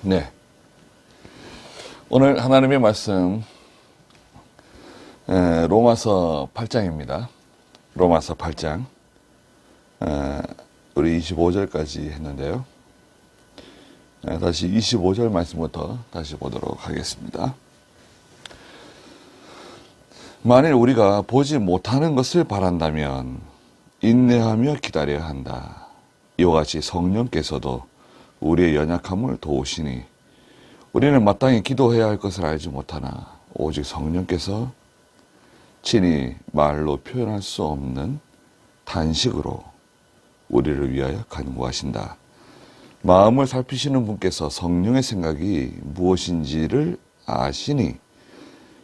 네. 오늘 하나님의 말씀, 로마서 8장입니다. 로마서 8장. 우리 25절까지 했는데요. 다시 25절 말씀부터 다시 보도록 하겠습니다. 만일 우리가 보지 못하는 것을 바란다면 인내하며 기다려야 한다. 이와 같이 성령께서도 우리의 연약함을 도우시니 우리는 마땅히 기도해야 할 것을 알지 못하나 오직 성령께서 친히 말로 표현할 수 없는 탄식으로 우리를 위하여 간구하신다. 마음을 살피시는 분께서 성령의 생각이 무엇인지를 아시니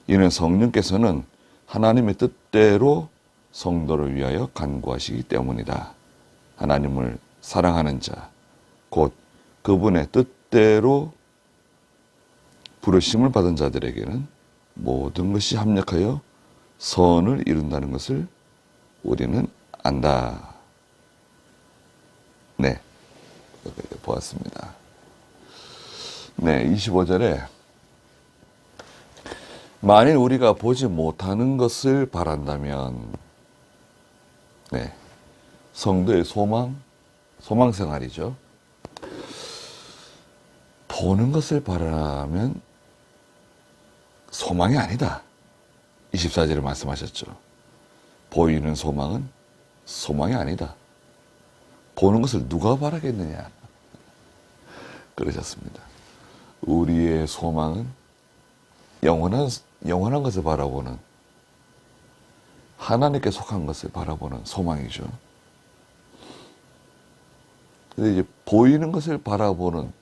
이는 성령께서는 하나님의 뜻대로 성도를 위하여 간구하시기 때문이다. 하나님을 사랑하는 자, 곧 그분의 뜻대로 부르심을 받은 자들에게는 모든 것이 합력하여 선을 이룬다는 것을 우리는 안다. 네, 여기까지 보았습니다. 네, 25절에 만일 우리가 보지 못하는 것을 바란다면, 네, 성도의 소망 생활이죠. 보는 것을 바라면 소망이 아니다. 24절에 말씀하셨죠. 보이는 소망은 소망이 아니다. 보는 것을 누가 바라겠느냐. 그러셨습니다. 우리의 소망은 영원한 것을 바라보는, 하나님께 속한 것을 바라보는 소망이죠. 근데 이제 보이는 것을 바라보는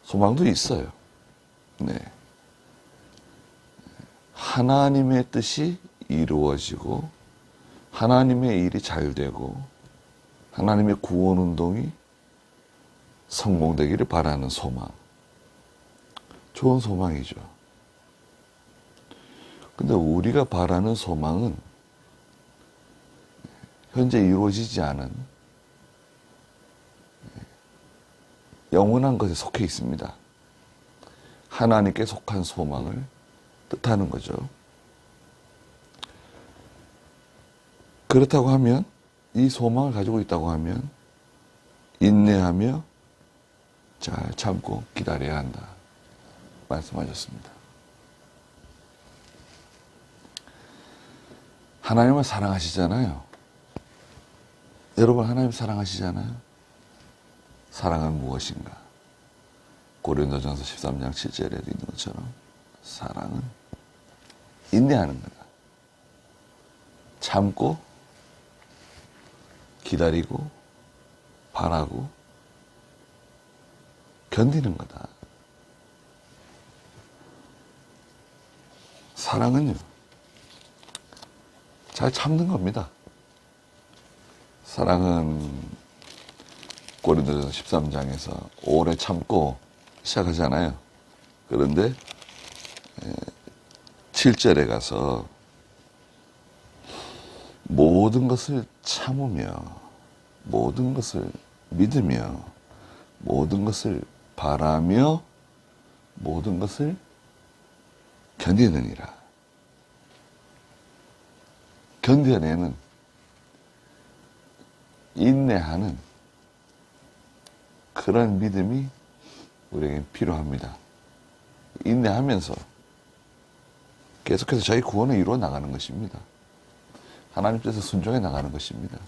소망도 있어요. 네. 하나님의 뜻이 이루어지고 하나님의 일이 잘 되고 하나님의 구원 운동이 성공되기를 바라는 소망. 좋은 소망이죠. 근데 우리가 바라는 소망은 현재 이루어지지 않은 영원한 것에 속해 있습니다. 하나님께 속한 소망을 뜻하는 거죠. 그렇다고 하면, 이 소망을 가지고 있다고 하면 인내하며 잘 참고 기다려야 한다 말씀하셨습니다. 하나님을 사랑하시잖아요. 여러분, 하나님 사랑하시잖아요. 사랑은 무엇인가? 고린도전서 13장 7절에도 있는 것처럼 사랑은 인내하는 거다. 참고 기다리고 바라고 견디는 거다. 사랑은요, 잘 참는 겁니다. 사랑은 고린도전서 13장에서 오래 참고 시작하잖아요. 그런데 7절에 가서 모든 것을 참으며 모든 것을 믿으며 모든 것을 바라며 모든 것을 견디느니라. 견뎌내는, 인내하는 그런 믿음이 우리에게 필요합니다. 인내하면서 계속해서 저희 구원을 이루어 나가는 것입니다. 하나님 뜻에 순종해 나가는 것입니다.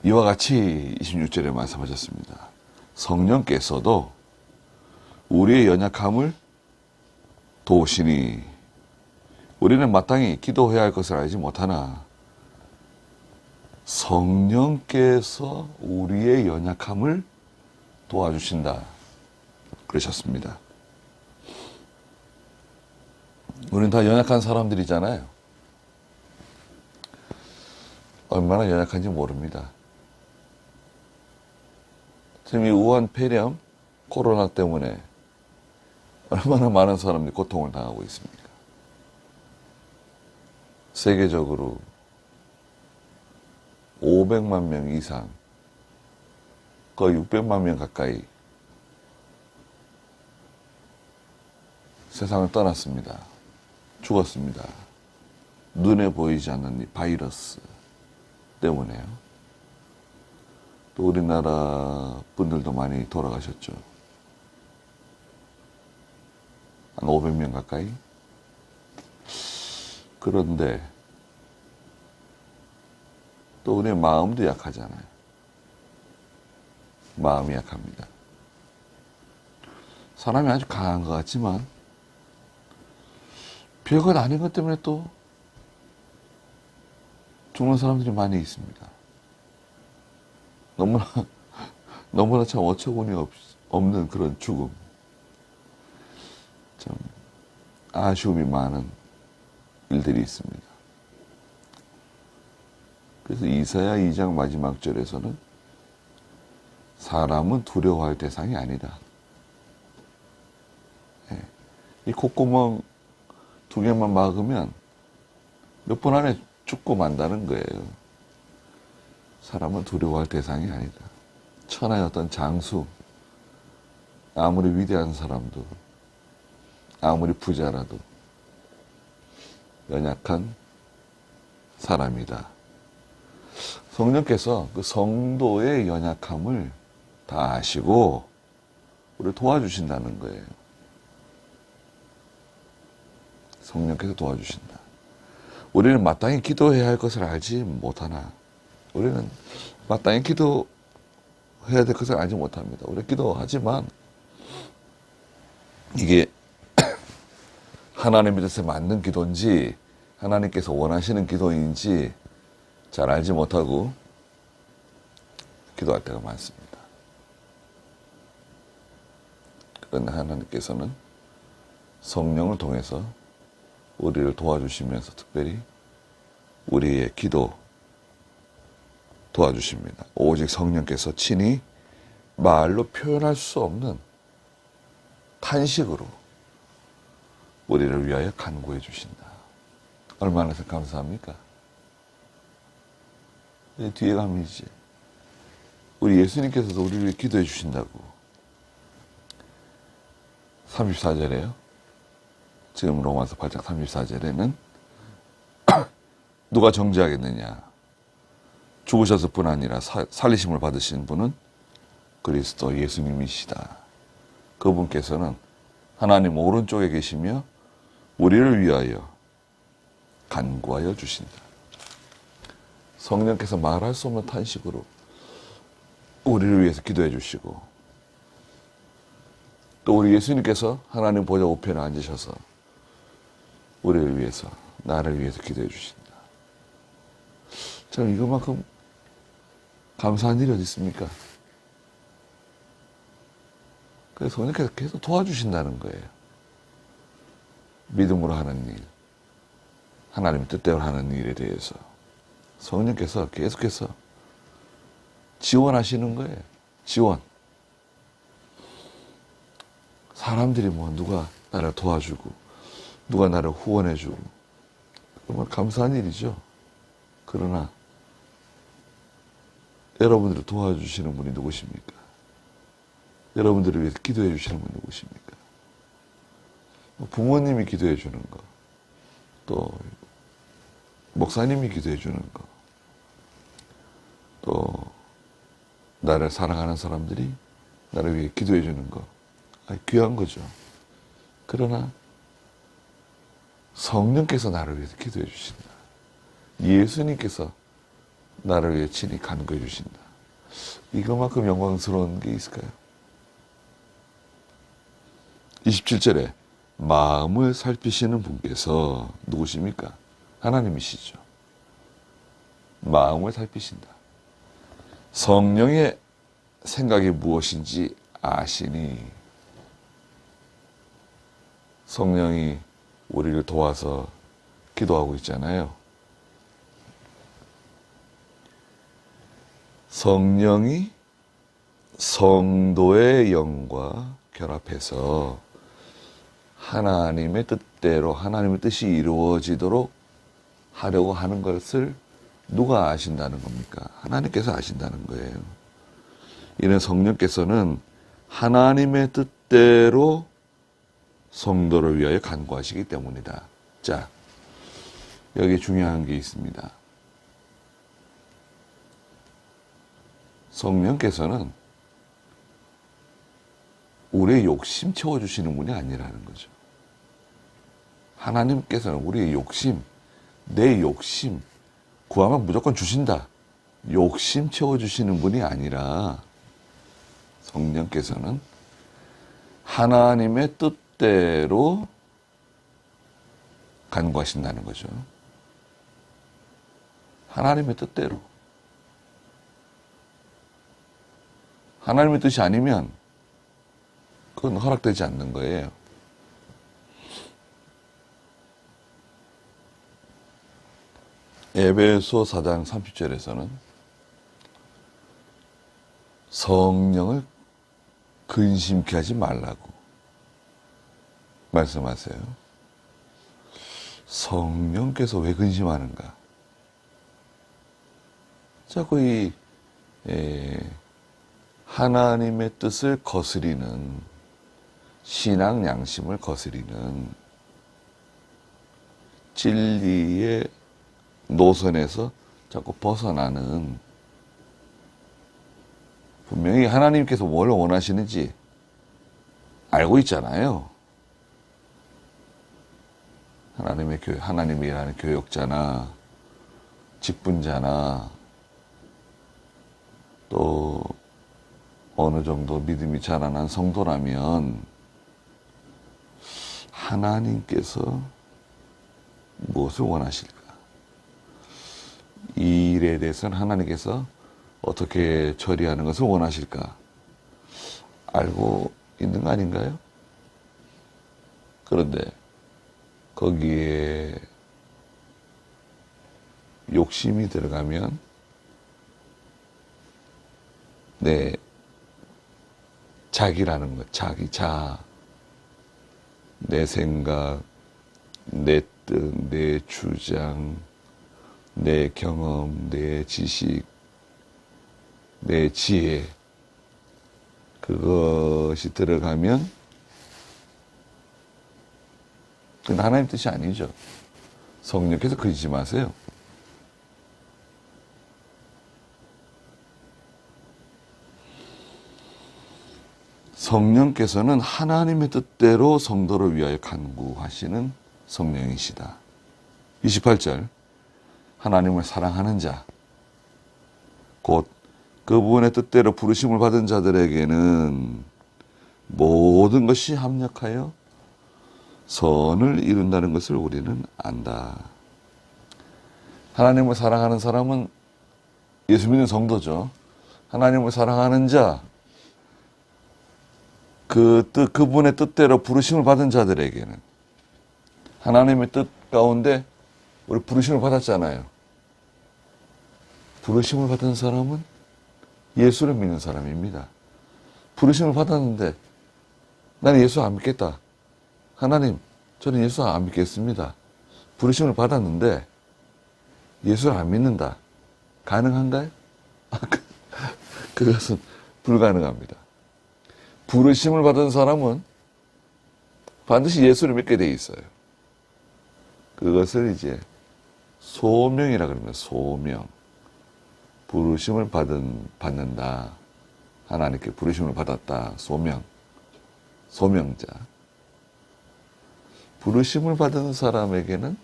이와 같이 26절에 말씀하셨습니다. 성령께서도 우리의 연약함을 도우시니 우리는 마땅히 기도해야 할 것을 알지 못하나 성령께서 우리의 연약함을 도와주신다 그러셨습니다. 우리는 다 연약한 사람들이잖아요. 얼마나 연약한지 모릅니다. 지금 이 우한 폐렴, 코로나 때문에 얼마나 많은 사람들이 고통을 당하고 있습니까? 세계적으로 500만 명 이상 거의 600만 명 가까이 세상을 떠났습니다. 죽었습니다. 눈에 보이지 않는 이 바이러스 때문에요. 또 우리나라 분들도 많이 돌아가셨죠. 한 500명 가까이. 그런데 또 우리의 마음도 약하잖아요. 마음이 약합니다. 사람이 아주 강한 것 같지만 별것 아닌 것 때문에 또 죽는 사람들이 많이 있습니다. 너무나 참 어처구니 없는 그런 죽음. 참 아쉬움이 많은 일들이 있습니다. 그래서 이사야 2장 마지막 절에서는 사람은 두려워할 대상이 아니다. 이 콧구멍 2개만 막으면 몇 분 안에 죽고 만다는 거예요. 사람은 두려워할 대상이 아니다. 천하의 어떤 장수, 아무리 위대한 사람도, 아무리 부자라도 연약한 사람이다. 성령께서 그 성도의 연약함을 다 아시고 우리를 도와주신다는 거예요. 성령께서 도와주신다. 우리는 마땅히 기도해야 할 것을 알지 못하나, 우리는 마땅히 기도해야 될 것을 알지 못합니다. 우리 기도하지만 이게 하나님의 뜻에 맞는 기도인지 하나님께서 원하시는 기도인지 잘 알지 못하고 기도할 때가 많습니다. 그런데 하나님께서는 성령을 통해서 우리를 도와주시면서 특별히 우리의 기도 도와주십니다. 오직 성령께서 친히 말로 표현할 수 없는 탄식으로 우리를 위하여 간구해 주신다. 얼마나 감사합니까? 뒤에 가면 이제 우리 예수님께서도 우리를 위해 기도해 주신다고 34절에요. 지금 로마서 8장 34절에는 누가 정죄하겠느냐? 죽으셨을 뿐 아니라 살리심을 받으신 분은 그리스도 예수님이시다. 그분께서는 하나님 오른쪽에 계시며 우리를 위하여 간구하여 주신다. 성령께서 말할 수 없는 탄식으로 우리를 위해서 기도해 주시고, 또 우리 예수님께서 하나님 보좌 우편에 앉으셔서 우리를 위해서, 나를 위해서 기도해 주신다. 참 이것만큼 감사한 일이 어디 있습니까? 그래서 성령께서 계속 도와주신다는 거예요. 믿음으로 하는 일, 하나님의 뜻대로 하는 일에 대해서 성령께서 계속해서 지원하시는 거예요. 지원. 사람들이 누가 나를 도와주고 누가 나를 후원해주고 정말 감사한 일이죠. 그러나 여러분들을 도와주시는 분이 누구십니까? 여러분들을 위해서 기도해 주시는 분이 누구십니까? 부모님이 기도해 주는 거, 또 목사님이 기도해 주는 거, 또 나를 사랑하는 사람들이 나를 위해 기도해 주는 거, 귀한 거죠. 그러나 성령께서 나를 위해서 기도해 주신다. 예수님께서 나를 위해 친히 간구해 주신다. 이거만큼 영광스러운 게 있을까요? 27절에 마음을 살피시는 분께서 누구십니까? 하나님이시죠. 마음을 살피신다. 성령의 생각이 무엇인지 아시니, 성령이 우리를 도와서 기도하고 있잖아요. 성령이 성도의 영과 결합해서 하나님의 뜻대로, 하나님의 뜻이 이루어지도록 하려고 하는 것을 누가 아신다는 겁니까? 하나님께서 아신다는 거예요. 이는 성령께서는 하나님의 뜻대로 성도를 위하여 간구하시기 때문이다. 자, 여기 중요한 게 있습니다. 성령께서는 우리의 욕심 채워주시는 분이 아니라는 거죠. 하나님께서는 우리의 욕심, 내 욕심, 구하면 무조건 주신다. 욕심 채워주시는 분이 아니라 성령께서는 하나님의 뜻대로 간구하신다는 거죠. 하나님의 뜻대로. 하나님의 뜻이 아니면 그건 허락되지 않는 거예요. 에베소 4장 30절에서는 성령을 근심케 하지 말라고 말씀하세요. 성령께서 왜 근심하는가? 자꾸 이 하나님의 뜻을 거스리는, 신앙 양심을 거스리는, 진리의 노선에서 자꾸 벗어나는, 분명히 하나님께서 뭘 원하시는지 알고 있잖아요. 하나님이라는 교역자나 직분자나 또 어느 정도 믿음이 자라난 성도라면 하나님께서 무엇을 원하실까? 이 일에 대해서는 하나님께서 어떻게 처리하는 것을 원하실까? 알고 있는 거 아닌가요? 그런데 거기에 욕심이 들어가면 내 자기라는 것, 내 생각, 내 뜻, 내 주장, 내 경험, 내 지식, 내 지혜, 그것이 들어가면 그건 하나님 뜻이 아니죠. 성령께서 그러지 마세요. 성령께서는 하나님의 뜻대로 성도를 위하여 간구하시는 성령이시다. 28절, 하나님을 사랑하는 자, 곧 그분의 뜻대로 부르심을 받은 자들에게는 모든 것이 합력하여 선을 이룬다는 것을 우리는 안다. 하나님을 사랑하는 사람은 예수 믿는 성도죠. 하나님을 사랑하는 자, 그분의 뜻대로 부르심을 받은 자들에게는, 하나님의 뜻 가운데 우리 부르심을 받았잖아요. 부르심을 받은 사람은 예수를 믿는 사람입니다. 부르심을 받았는데 나는 예수 안 믿겠다. 하나님, 저는 예수 안 믿겠습니다. 부르심을 받았는데 예수를 안 믿는다. 가능한가요? 그것은 불가능합니다. 부르심을 받은 사람은 반드시 예수를 믿게 돼 있어요. 그것을 이제 소명이라 그럽니다. 소명. 부르심을 받는다. 하나님께 부르심을 받았다. 소명자. 부르심을 받은 사람에게는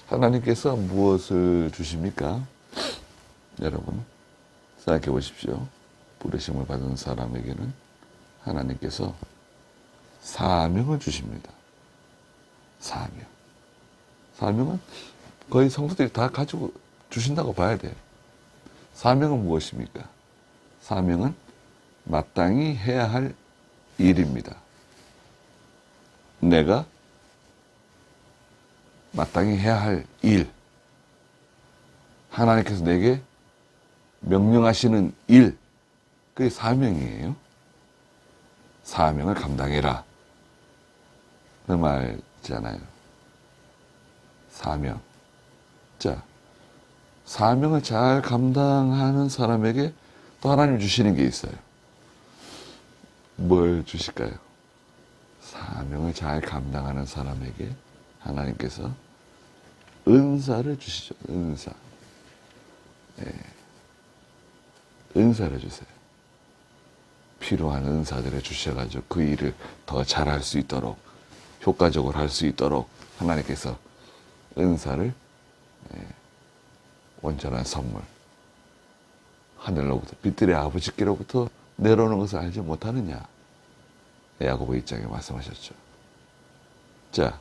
하나님께서 무엇을 주십니까? 여러분, 생각해 보십시오. 부르심을 받은 사람에게는 하나님께서 사명을 주십니다. 사명은 거의 성도들이 다 가지고 주신다고 봐야 돼요. 사명은 무엇입니까? 사명은 마땅히 해야 할 일입니다. 내가 마땅히 해야 할 일, 하나님께서 내게 명령하시는 일, 그게 사명이에요. 사명을 감당해라. 그 말이잖아요. 사명. 자, 사명을 잘 감당하는 사람에게 또 하나님이 주시는 게 있어요. 뭘 주실까요? 사명을 잘 감당하는 사람에게 하나님께서 은사를 주시죠. 은사. 은사를 주세요. 필요한 은사들을 주셔가지고 그 일을 더 잘할 수 있도록, 효과적으로 할 수 있도록 하나님께서 은사를, 온전한 선물, 하늘로부터, 빛들의 아버지께로부터 내려오는 것을 알지 못하느냐. 야고보 1장에 말씀하셨죠. 자,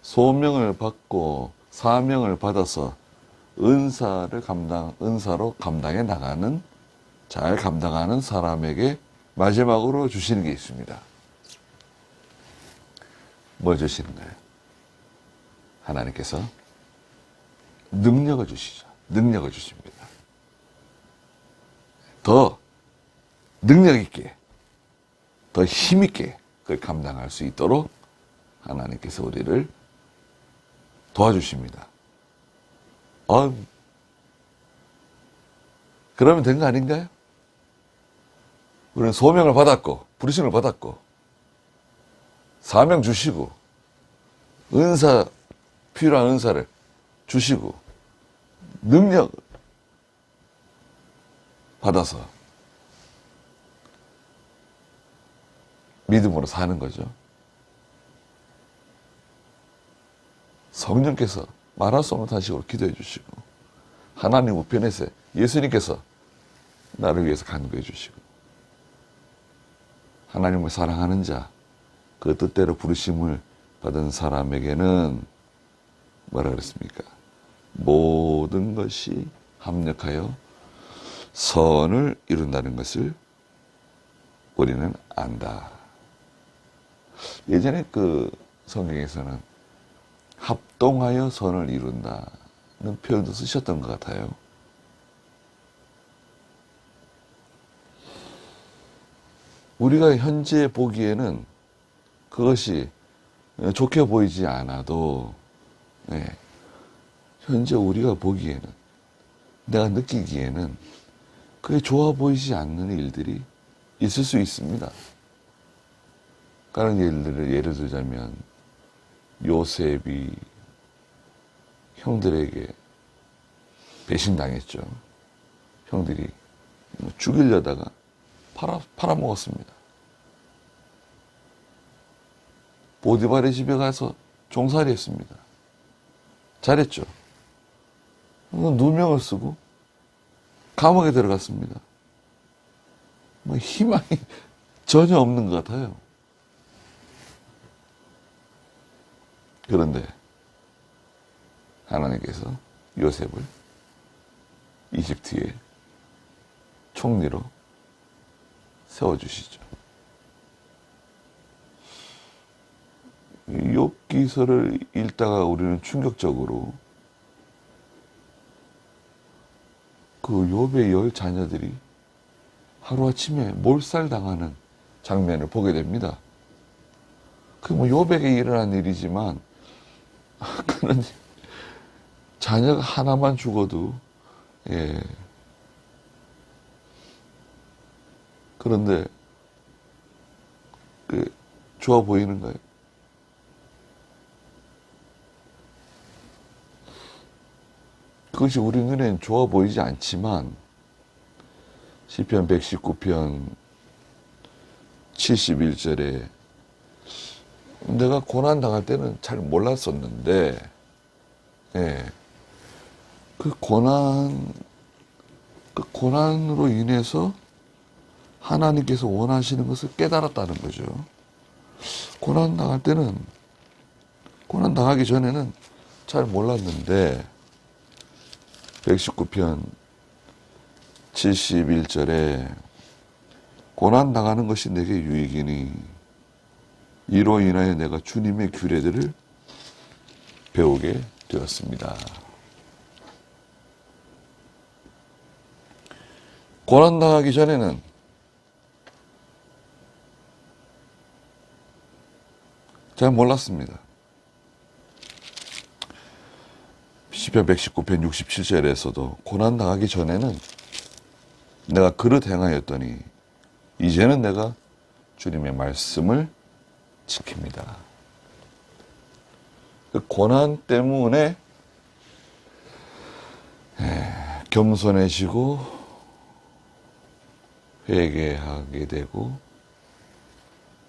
소명을 받고 사명을 받아서 은사로 감당해 나가는, 잘 감당하는 사람에게 마지막으로 주시는 게 있습니다. 뭘 주시는가요? 하나님께서 능력을 주시죠. 능력을 주십니다. 더 능력 있게, 더 힘 있게 그걸 감당할 수 있도록 하나님께서 우리를 도와주십니다. 그러면 된 거 아닌가요? 우리는 소명을 받았고, 부르심을 받았고, 사명 주시고, 필요한 은사를 주시고, 능력 받아서 믿음으로 사는 거죠. 성령께서 말할 수 없는 탄식으로 기도해 주시고, 하나님 우편에서 예수님께서 나를 위해서 간구해 주시고, 하나님을 사랑하는 자, 그 뜻대로 부르심을 받은 사람에게는 뭐라 그랬습니까? 모든 것이 합력하여 선을 이룬다는 것을 우리는 안다. 예전에 그 성경에서는 합동하여 선을 이룬다는 표현도 쓰셨던 것 같아요. 우리가 현재 보기에는 그것이 좋게 보이지 않아도, 현재 우리가 보기에는, 내가 느끼기에는 그게 좋아 보이지 않는 일들이 있을 수 있습니다. 다른 예를 들자면 요셉이 형들에게 배신당했죠. 형들이 죽이려다가 팔아먹었습니다. 보디발의 집에 가서 종살이 했습니다. 잘했죠. 누명을 쓰고 감옥에 들어갔습니다. 희망이 전혀 없는 것 같아요. 그런데 하나님께서 요셉을 이집트의 총리로 세워주시죠. 욥기서를 읽다가 우리는 충격적으로 그 욥의 10 자녀들이 하루아침에 몰살당하는 장면을 보게 됩니다. 그 욥에게 일어난 일이지만 그는 자녀가 하나만 죽어도 그런데 좋아 보이는가요? 그것이 우리 눈엔 좋아 보이지 않지만 시편 119편 71절에 내가 고난 당할 때는 잘 몰랐었는데 그 고난으로 인해서 하나님께서 원하시는 것을 깨달았다는 거죠. 고난 당하기 전에는 잘 몰랐는데 119편 71절에 고난 당하는 것이 내게 유익이니 이로 인하여 내가 주님의 규례들을 배우게 되었습니다. 고난 당하기 전에는 잘 몰랐습니다. 시편 119편 67절에서도 고난 당하기 전에는 내가 그릇 행하였더니 이제는 내가 주님의 말씀을 지킵니다. 그 고난 때문에 겸손해지고 회개하게 되고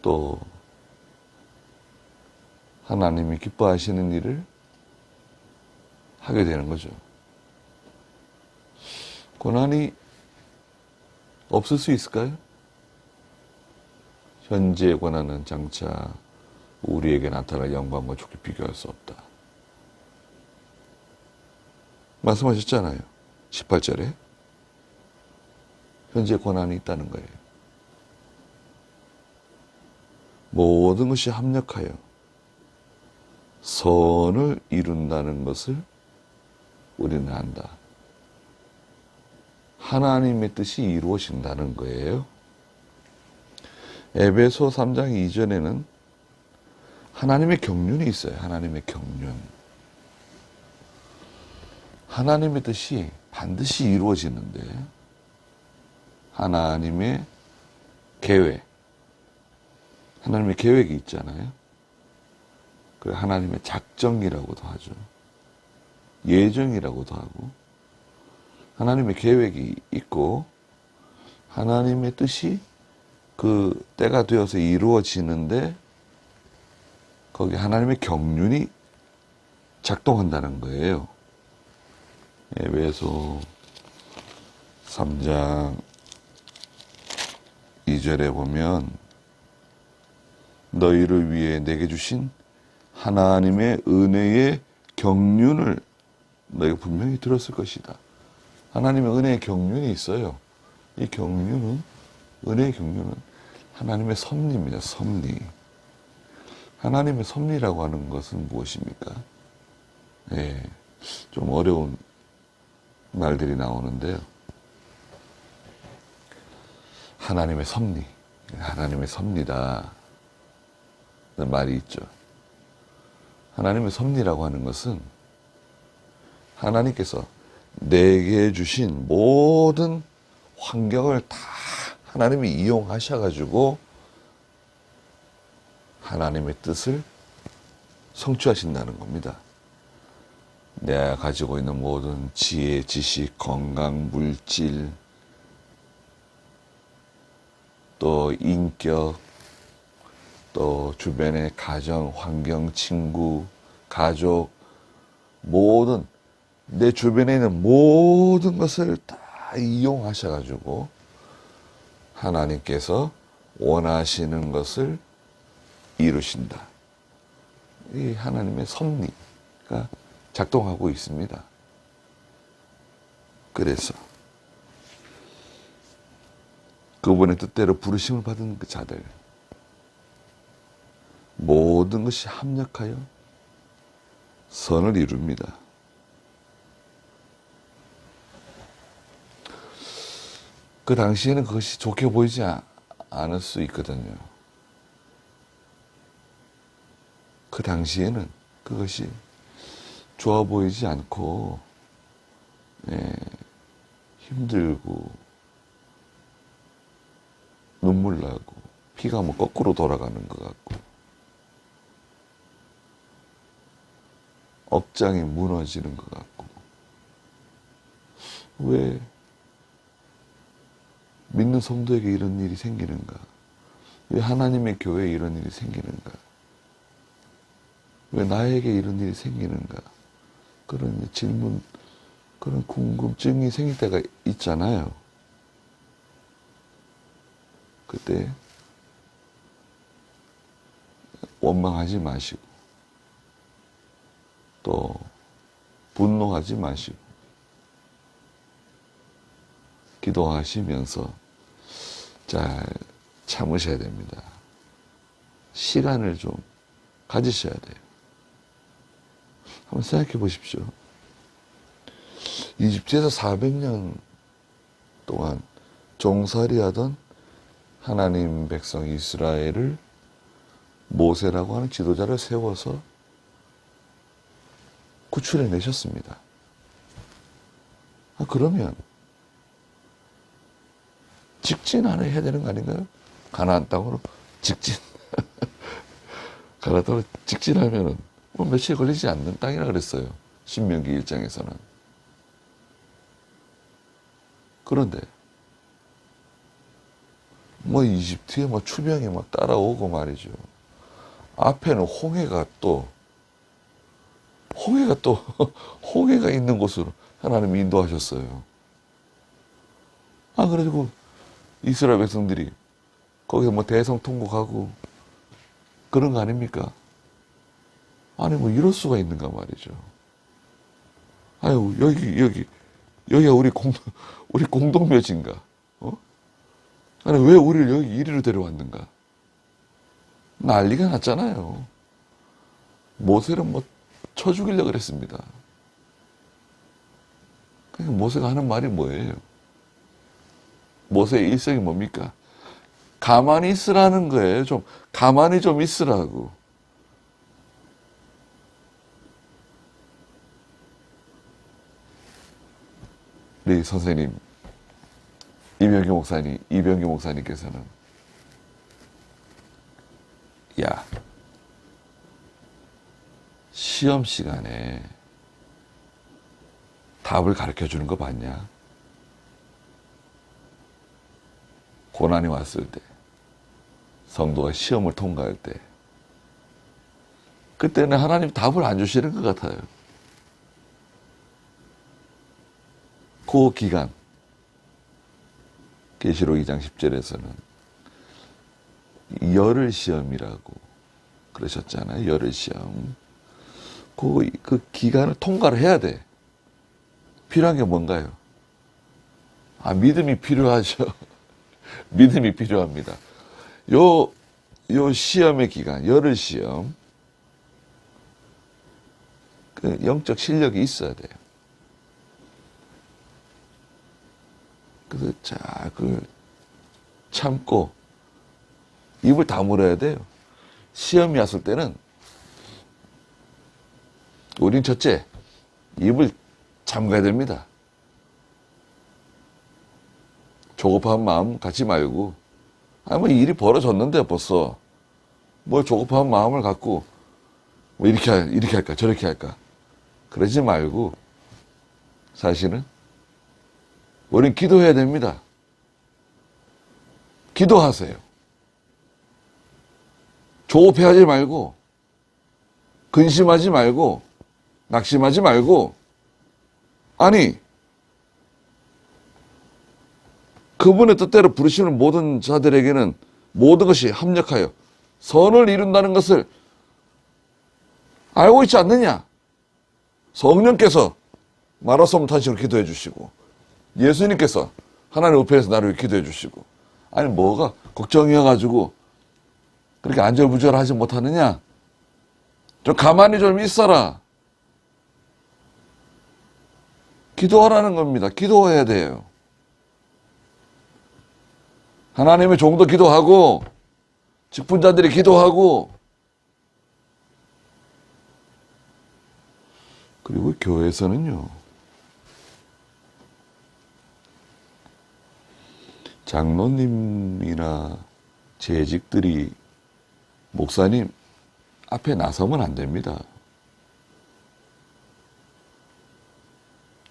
또 하나님이 기뻐하시는 일을 하게 되는 거죠. 고난이 없을 수 있을까요? 현재의 고난은 장차 우리에게 나타날 영광과 좋게 비교할 수 없다. 말씀하셨잖아요. 18절에. 현재 고난이 있다는 거예요. 모든 것이 합력하여 선을 이룬다는 것을 우리는 안다. 하나님의 뜻이 이루어진다는 거예요. 에베소 3장 2절에는 하나님의 경륜이 있어요. 하나님의 경륜. 하나님의 뜻이 반드시 이루어지는데 하나님의 계획, 하나님의 계획이 있잖아요. 그 하나님의 작정이라고도 하죠. 예정이라고도 하고 하나님의 계획이 있고 하나님의 뜻이 그 때가 되어서 이루어지는데 거기 하나님의 경륜이 작동한다는 거예요. 에베소 3장 2절에 보면 너희를 위해 내게 주신 하나님의 은혜의 경륜을 너희가 분명히 들었을 것이다. 하나님의 은혜의 경륜이 있어요. 이 경륜은, 은혜의 경륜은 하나님의 섭리입니다. 섭리. 하나님의 섭리라고 하는 것은 무엇입니까? 좀 어려운 말들이 나오는데요. 하나님의 섭리. 하나님의 섭리다. 라는 말이 있죠. 하나님의 섭리라고 하는 것은 하나님께서 내게 주신 모든 환경을 다 하나님이 이용하셔가지고 하나님의 뜻을 성취하신다는 겁니다. 내가 가지고 있는 모든 지혜, 지식, 건강, 물질, 또 인격, 또 주변의 가정, 환경, 친구, 가족, 모든 내 주변에 있는 모든 것을 다 이용하셔가지고 하나님께서 원하시는 것을 이루신다. 이 하나님의 섭리가 작동하고 있습니다. 그래서 그분의 뜻대로 부르심을 받은 그 자들 모든 것이 합력하여 선을 이룹니다. 그 당시에는 그것이 좋게 보이지 않을 수 있거든요. 그 당시에는 그것이 좋아 보이지 않고 힘들고 눈물 나고 피가 뭐 거꾸로 돌아가는 것 같고 억장이 무너지는 것 같고 왜 믿는 성도에게 이런 일이 생기는가? 왜 하나님의 교회에 이런 일이 생기는가? 왜 나에게 이런 일이 생기는가? 그런 질문, 그런 궁금증이 생길 때가 있잖아요. 그때 원망하지 마시고 또 분노하지 마시고 기도하시면서 잘 참으셔야 됩니다. 시간을 좀 가지셔야 돼요. 한번 생각해 보십시오. 이집트에서 400년 동안 종살이 하던 하나님 백성 이스라엘을 모세라고 하는 지도자를 세워서 구출해 내셨습니다. 그러면 직진 안에 해야 되는 거 아닌가요? 가나안 땅으로 직진. 가나안 땅으로 직진하면은 뭐 며칠 걸리지 않는 땅이라 그랬어요. 신명기 1장에서는. 그런데 뭐 이집트에 뭐 추병이 막 따라오고 말이죠. 앞에는 홍해가 또 홍해가 있는 곳으로 하나님이 인도하셨어요. 그래가지고 이스라엘 백성들이 거기서 뭐 대성 통곡하고 그런 거 아닙니까? 아니 뭐 이럴 수가 있는가 말이죠. 아유 여기가 우리 공동묘지인가? 아니 왜 우리를 여기 이리로 데려왔는가? 난리가 났잖아요. 모세를 뭐 쳐 죽이려고 그랬습니다. 그러니까 모세가 하는 말이 뭐예요? 모세의 일성이 뭡니까? 가만히 있으라는 거예요. 좀 가만히 좀 있으라고. 우리 선생님 이병규 목사님께서는 야, 시험 시간에 답을 가르쳐 주는 거 봤냐? 고난이 왔을 때, 성도가 시험을 통과할 때, 그때는 하나님 답을 안 주시는 것 같아요. 그 기간, 계시록 2장 10절에서는 열흘 시험이라고 그러셨잖아요. 열흘 시험. 그 기간을 통과를 해야 돼. 필요한 게 뭔가요? 믿음이 필요하죠. 믿음이 필요합니다. 요 시험의 기간, 열흘 시험, 그 영적 실력이 있어야 돼요. 그래서 그 참고 입을 다물어야 돼요. 시험이 왔을 때는 우린 첫째 입을 잠가야 됩니다. 조급한 마음 갖지 말고 뭐 일이 벌어졌는데 벌써 뭘 조급한 마음을 갖고 뭐 이렇게 할까 저렇게 할까 그러지 말고 사실은 우린 기도해야 됩니다. 기도하세요. 조급해하지 말고 근심하지 말고 낙심하지 말고 아니 그분의 뜻대로 부르시는 모든 자들에게는 모든 것이 합력하여 선을 이룬다는 것을 알고 있지 않느냐? 성령께서 말아서 못하시고 기도해 주시고 예수님께서 하나님 우편에서 나를 위해 기도해 주시고 아니 뭐가 걱정이어가지고 그렇게 안절부절하지 못하느냐? 좀 가만히 좀 있어라. 기도하라는 겁니다. 기도해야 돼요. 하나님의 종도 기도하고 직분자들이 기도하고 그리고 교회에서는요. 장로님이나 재직들이 목사님 앞에 나서면 안 됩니다.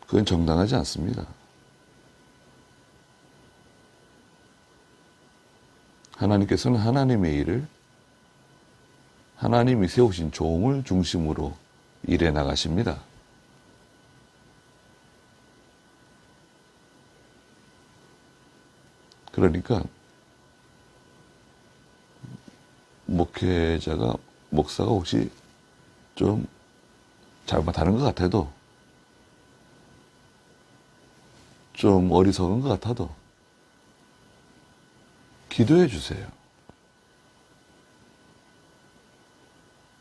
그건 정당하지 않습니다. 하나님께서는 하나님의 일을 하나님이 세우신 종을 중심으로 일해 나가십니다. 그러니까 목사가 혹시 좀 잘못하는 것 같아도 좀 어리석은 것 같아도 기도해 주세요.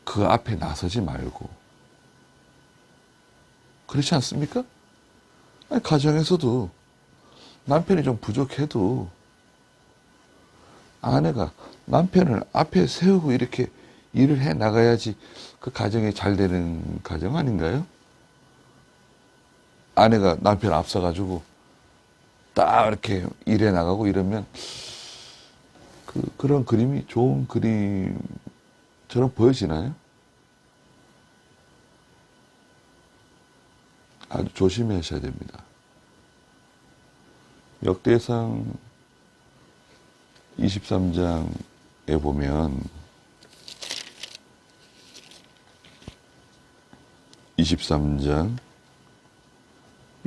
그 앞에 나서지 말고. 그렇지 않습니까? 아니, 가정에서도 남편이 좀 부족해도 아내가 남편을 앞에 세우고 이렇게 일을 해 나가야지 그 가정이 잘 되는 가정 아닌가요? 아내가 남편 앞서가지고 딱 이렇게 일해 나가고 이러면 그런 그림이 좋은 그림처럼 보여지나요? 아주 조심하셔야 됩니다. 역대상 23장에 보면 23장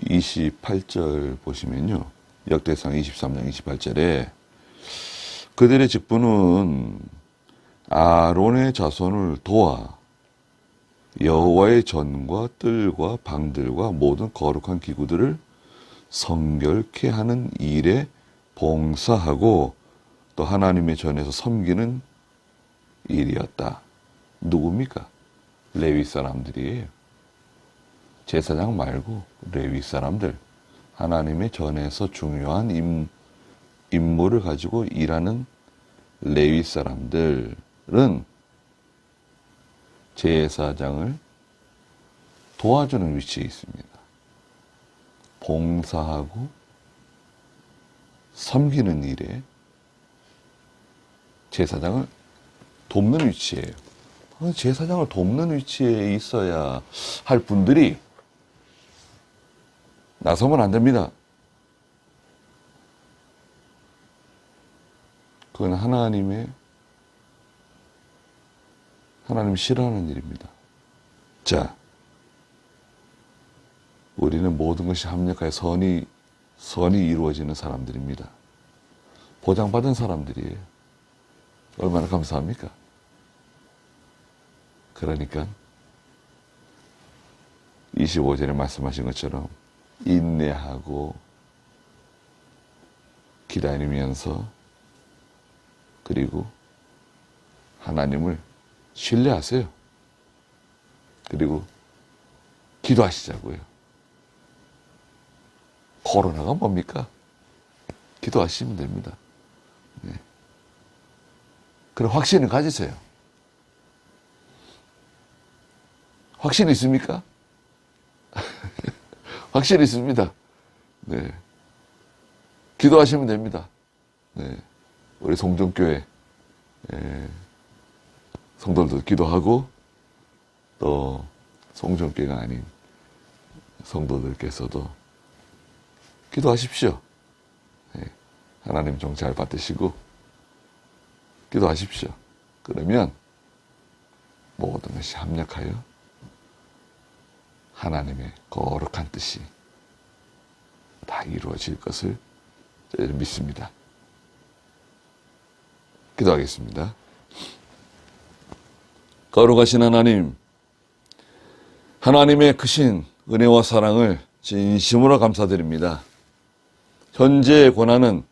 28절 보시면요. 역대상 23장 28절에 그들의 직분은 아론의 자손을 도와 여호와의 전과 뜰과 방들과 모든 거룩한 기구들을 성결케 하는 일에 봉사하고 또 하나님의 전에서 섬기는 일이었다. 누굽니까? 레위 사람들이에요. 제사장 말고 레위 사람들. 하나님의 전에서 중요한 임무를 가지고 일하는 레위 사람들은 제사장을 도와주는 위치에 있습니다. 봉사하고 섬기는 일에 제사장을 돕는 위치예요. 제사장을 돕는 위치에 있어야 할 분들이 나서면 안 됩니다. 그건 하나님 싫어하는 일입니다. 자, 우리는 모든 것이 합력하여 선이 이루어지는 사람들입니다. 보장받은 사람들이에요. 얼마나 감사합니까? 그러니까 25절에 말씀하신 것처럼 인내하고 기다리면서 그리고 하나님을 신뢰하세요. 그리고 기도하시자고요. 코로나가 뭡니까? 기도하시면 됩니다. 네. 그럼 확신을 가지세요. 확신 있습니까? 확신 있습니다. 네. 기도하시면 됩니다. 네. 우리 송정교회 성도들도 기도하고 또 송정교회가 아닌 성도들께서도 기도하십시오. 네. 하나님 종 잘 받으시고 기도하십시오. 그러면 모든 것이 합력하여 하나님의 거룩한 뜻이 다 이루어질 것을 믿습니다. 기도하겠습니다. 거룩하신 하나님, 하나님의 크신 은혜와 사랑을 진심으로 감사드립니다. 현재의 고난은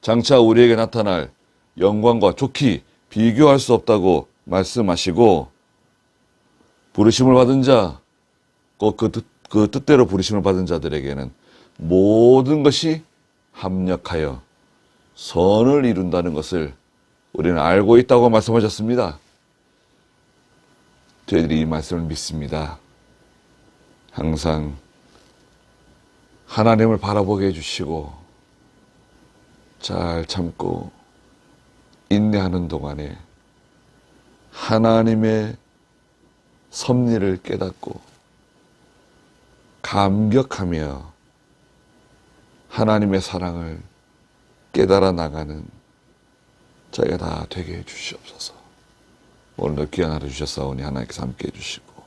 장차 우리에게 나타날 영광과 좋게 비교할 수 없다고 말씀하시고 부르심을 받은 자, 꼭 그 뜻대로 부르심을 받은 자들에게는 모든 것이 합력하여 선을 이룬다는 것을 우리는 알고 있다고 말씀하셨습니다. 저희들이 이 말씀을 믿습니다. 항상 하나님을 바라보게 해주시고 잘 참고 인내하는 동안에 하나님의 섭리를 깨닫고 감격하며 하나님의 사랑을 깨달아 나가는 저희가 다 되게 해 주시옵소서. 오늘도 귀한 하루 주셨사오니 하나님께서 함께 해주시고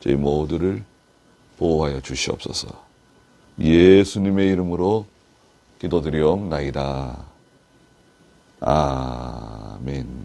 저희 모두를 보호하여 주시옵소서. 예수님의 이름으로 기도드리옵나이다. 아멘.